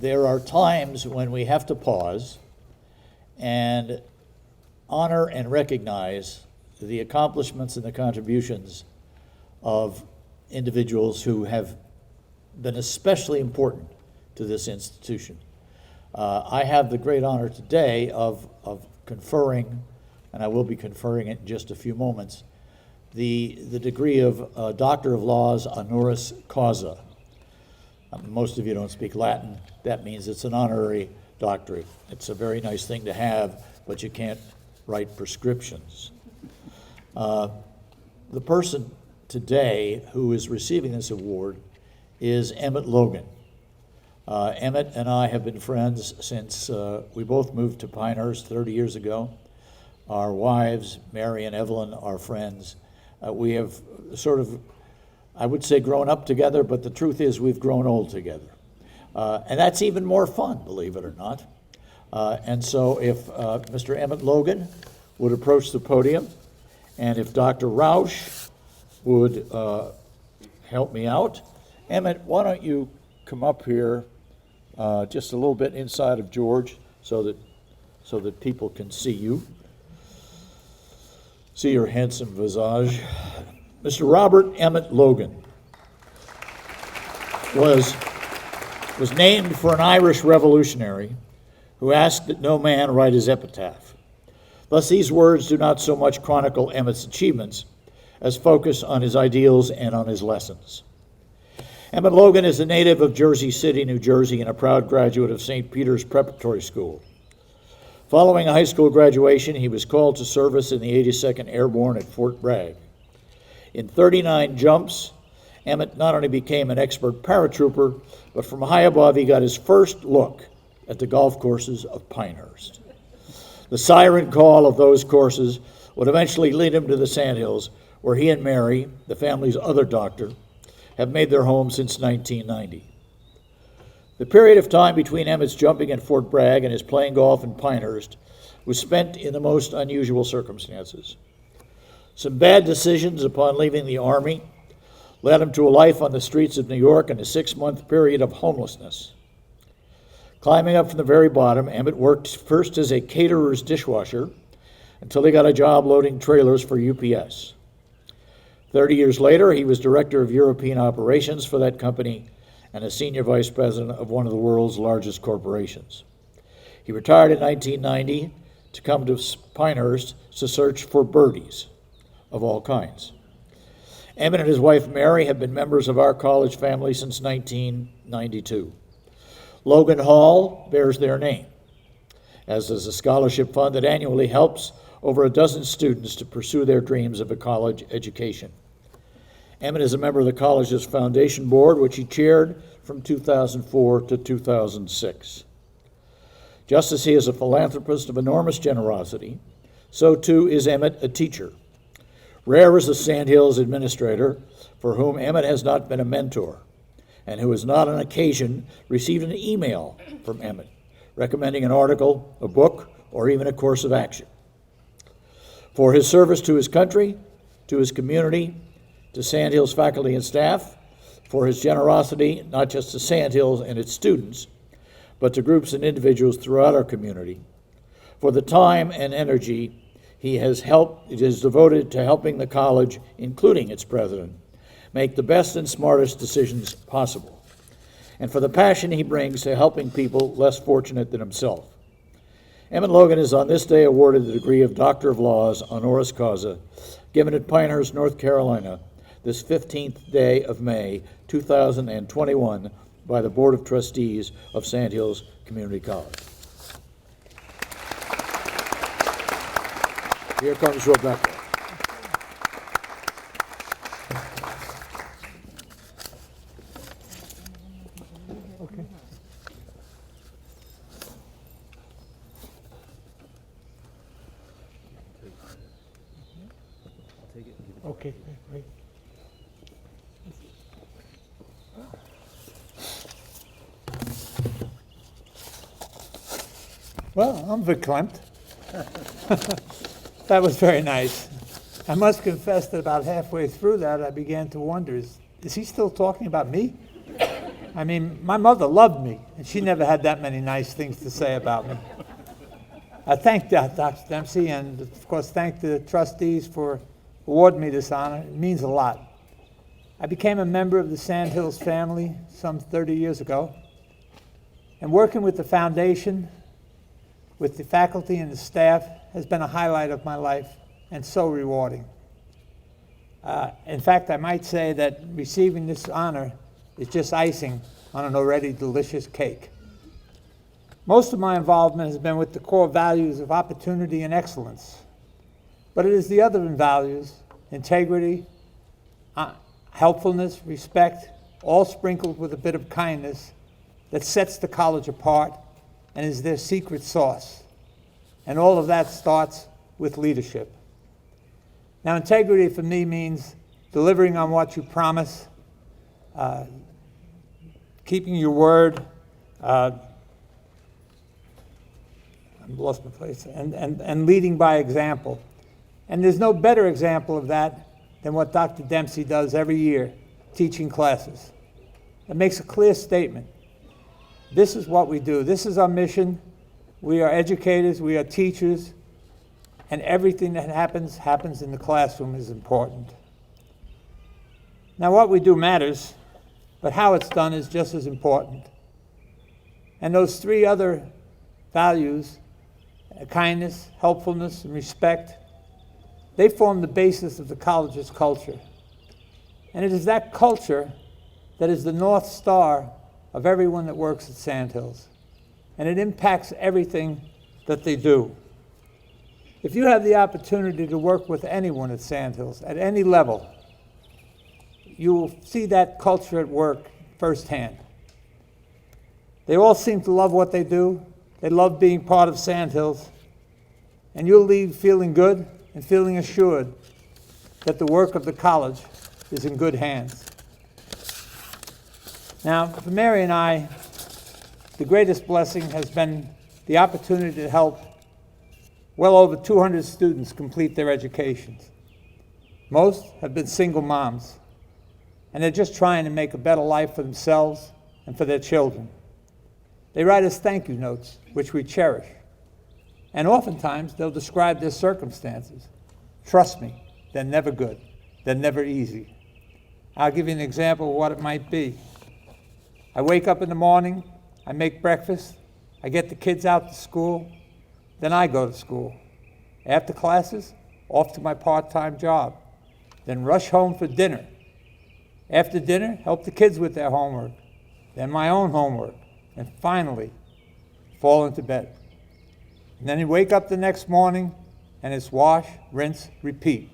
there are times when we have to pause and honor and recognize the accomplishments and the contributions of individuals who have been especially important to this institution. I have the great honor today of conferring, and I will be conferring it in just a few moments, the degree of Doctor of Laws honoris causa. Most of you don't speak Latin. That means it's an honorary doctorate. It's a very nice thing to have, but you can't write prescriptions. The person today who is receiving this award is Emmet Logan. Emmet and I have been friends since we both moved to Pinehurst 30 years ago. Our wives, Mary and Evelyn, are friends. We have sort of, I would say, grown up together, but the truth is we've grown old together. And that's even more fun, believe it or not. And so if Mr. Emmet Logan would approach the podium, and if Dr. Rausch would help me out. Emmet, why don't you come up here just a little bit inside of George so that people can see you. See your handsome visage. Mr. Robert Emmet Logan was named for an Irish revolutionary who asked that no man write his epitaph. Thus, these words do not so much chronicle Emmet's achievements as focus on his ideals and on his lessons. Emmet Logan is a native of Jersey City, New Jersey, and a proud graduate of St. Peter's Preparatory School. Following a high school graduation, he was called to service in the 82nd Airborne at Fort Bragg. In 39 jumps, Emmet not only became an expert paratrooper, but from high above he got his first look at the golf courses of Pinehurst. The siren call of those courses would eventually lead him to the Sandhills, where he and Mary, the family's other doctor, have made their home since 1990. The period of time between Emmet's jumping at Fort Bragg and his playing golf in Pinehurst was spent in the most unusual circumstances. Some bad decisions upon leaving the Army led him to a life on the streets of New York and a 6-month period of homelessness. Climbing up from the very bottom, Emmet worked first as a caterer's dishwasher until he got a job loading trailers for UPS. 30 years later, he was director of European operations for that company and a senior vice president of one of the world's largest corporations. He retired in 1990 to come to Pinehurst to search for birdies of all kinds. Emmet and his wife Mary have been members of our college family since 1992. Logan Hall bears their name, as does a scholarship fund that annually helps over a dozen students to pursue their dreams of a college education. Emmet is a member of the college's foundation board, which he chaired from 2004 to 2006. Just as he is a philanthropist of enormous generosity, so too is Emmet a teacher. Rare is the Sandhills administrator for whom Emmet has not been a mentor, and who has not on occasion received an email from Emmet recommending an article, a book, or even a course of action. For his service to his country, to his community, to Sandhills faculty and staff, for his generosity not just to Sandhills and its students, but to groups and individuals throughout our community, for the time and energy he has devoted to helping the college, including its president, make the best and smartest decisions possible, and for the passion he brings to helping people less fortunate than himself. Emmet Logan is on this day awarded the degree of Doctor of Laws honoris causa, given at Pinehurst, North Carolina, this 15th day of May, 2021, by the Board of Trustees of Sandhills Community College. Here comes Rebecca. Okay. Okay, great. Well, I'm verklempt. That was very nice. I must confess that about halfway through that, I began to wonder, is he still talking about me? I mean, my mother loved me, and she never had that many nice things to say about me. I thank Dr. Dempsey, and of course thank the trustees for awarding me this honor. It means a lot. I became a member of the Sandhills family some 30 years ago, and working with the foundation, with the faculty and the staff, has been a highlight of my life and so rewarding. In fact, I might say that receiving this honor is just icing on an already delicious cake. Most of my involvement has been with the core values of opportunity and excellence, but it is the other values, integrity, helpfulness, respect, all sprinkled with a bit of kindness, that sets the college apart and is their secret sauce. And all of that starts with leadership. Now, integrity for me means delivering on what you promise, keeping your word, I've lost my place, and leading by example. And there's no better example of that than what Dr. Dempsey does every year, teaching classes. It makes a clear statement. This is what we do. This is our mission. We are educators, we are teachers, and everything that happens in the classroom is important. Now, what we do matters, but how it's done is just as important. And those three other values, kindness, helpfulness, and respect, they form the basis of the college's culture. And it is that culture that is the North Star of everyone that works at Sandhills. And it impacts everything that they do. If you have the opportunity to work with anyone at Sandhills, at any level, you will see that culture at work firsthand. They all seem to love what they do. They love being part of Sandhills. And you'll leave feeling good and feeling assured that the work of the college is in good hands. Now, for Mary and I, the greatest blessing has been the opportunity to help well over 200 students complete their educations. Most have been single moms, and they're just trying to make a better life for themselves and for their children. They write us thank you notes, which we cherish. And oftentimes, they'll describe their circumstances. Trust me, they're never good. They're never easy. I'll give you an example of what it might be. I wake up in the morning, I make breakfast, I get the kids out to school, then I go to school. After classes, off to my part-time job, then rush home for dinner. After dinner, help the kids with their homework, then my own homework, and finally, fall into bed. And then you wake up the next morning, and it's wash, rinse, repeat.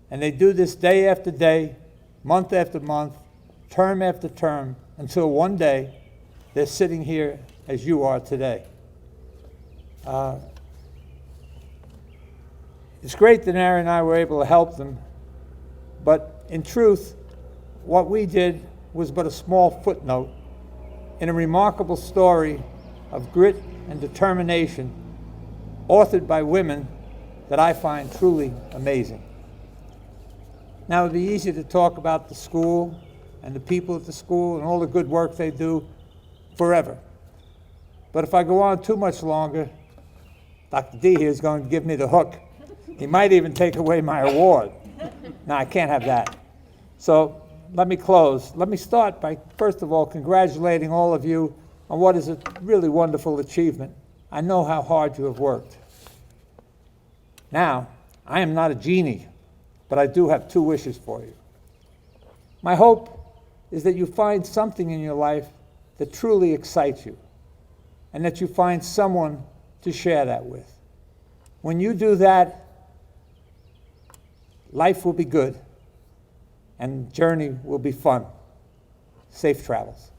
And they do this day after day, month after month, term after term, until one day they're sitting here as you are today. It's great that Aaron and I were able to help them, but in truth, what we did was but a small footnote in a remarkable story of grit and determination authored by women that I find truly amazing. Now, it would be easy to talk about the school and the people at the school and all the good work they do forever. But if I go on too much longer, Dr. D here is going to give me the hook. He might even take away my award. No, I can't have that. So let me close. Let me start by, first of all, congratulating all of you on what is a really wonderful achievement. I know how hard you have worked. Now, I am not a genie, but I do have two wishes for you. My hope is that you find something in your life that truly excites you, and that you find someone to share that with. When you do that, life will be good, and the journey will be fun. Safe travels.